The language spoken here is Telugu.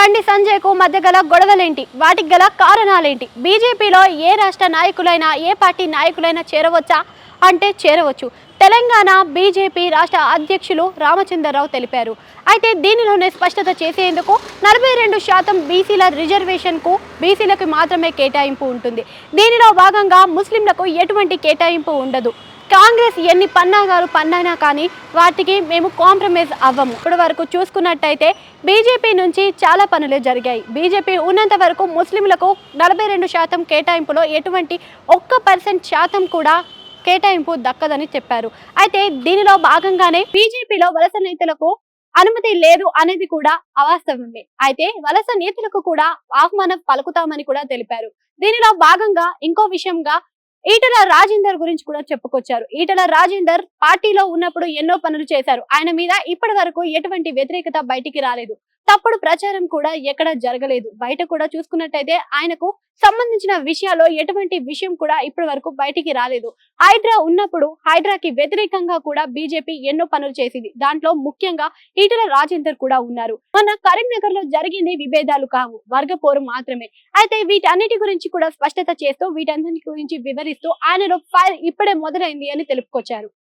బండి సంజయ్ కు మధ్య గల గొడవలేంటి, వాటికి గల కారణాలేంటి? బీజేపీలో ఏ రాష్ట్ర నాయకులైనా ఏ పార్టీ నాయకులైనా చేరవచ్చా అంటే చేరవచ్చు. తెలంగాణ బీజేపీ రాష్ట్ర అధ్యక్షులు రామచంద్రరావు తెలిపారు. అయితే దీనిలోనే స్పష్టత చేసేందుకు 42% బీసీల రిజర్వేషన్ కు బీసీలకు మాత్రమే కేటాయింపు ఉంటుంది. దీనిలో భాగంగా ముస్లింలకు ఎటువంటి కేటాయింపు ఉండదు. కాంగ్రెస్ ఎన్ని పన్నాగాలు పన్నానా కానీ వాటికి మేము కాంప్రమైజ్ అవ్వము. ఇప్పటి వరకు చూసుకున్నట్టయితే బీజేపీ నుంచి చాలా పనులు జరిగాయి. బీజేపీ ఉన్నంత వరకు ముస్లింలకు 42% కేటాయింపులో ఎటువంటి 1% కూడా కేటాయింపు దక్కదని చెప్పారు. అయితే దీనిలో భాగంగానే బీజేపీలో వలస నేతలకు అనుమతి లేదు అనేది కూడా అవాస్తవమే. అయితే వలస నేతలకు కూడా ఆహ్వానం పలుకుతామని కూడా తెలిపారు. దీనిలో భాగంగా ఇంకో విషయంగా ఈటల రాజేందర్ గురించి కూడా చెప్పుకొచ్చారు. ఈటల రాజేందర్ పార్టీలో ఉన్నప్పుడు ఎన్నో పనులు చేశారు. ఆయన మీద ఇప్పటి వరకు ఎటువంటి వ్యతిరేకత బయటికి రాలేదు. తప్పుడు ప్రచారం కూడా ఎక్కడ జరగలేదు. బయట కూడా చూసుకున్నట్టయితే ఆయనకు సంబంధించిన విషయాల్లో ఎటువంటి విషయం కూడా ఇప్పటి వరకు బయటికి రాలేదు. హైడ్రా ఉన్నప్పుడు హైడ్రాకి వ్యతిరేకంగా కూడా బీజేపీ ఎన్నో పనులు చేసింది. దాంట్లో ముఖ్యంగా ఈటల రాజేందర్ కూడా ఉన్నారు. మన కరీంనగర్ లో జరిగింది విభేదాలు కావు, వర్గపోరు మాత్రమే. అయితే వీటన్నిటి గురించి కూడా స్పష్టత చేస్తూ వీటన్నిటి గురించి వివరిస్తూ ఆయనలో ఫైర్ ఇప్పుడే మొదలైంది అని తెలుపుకొచ్చారు.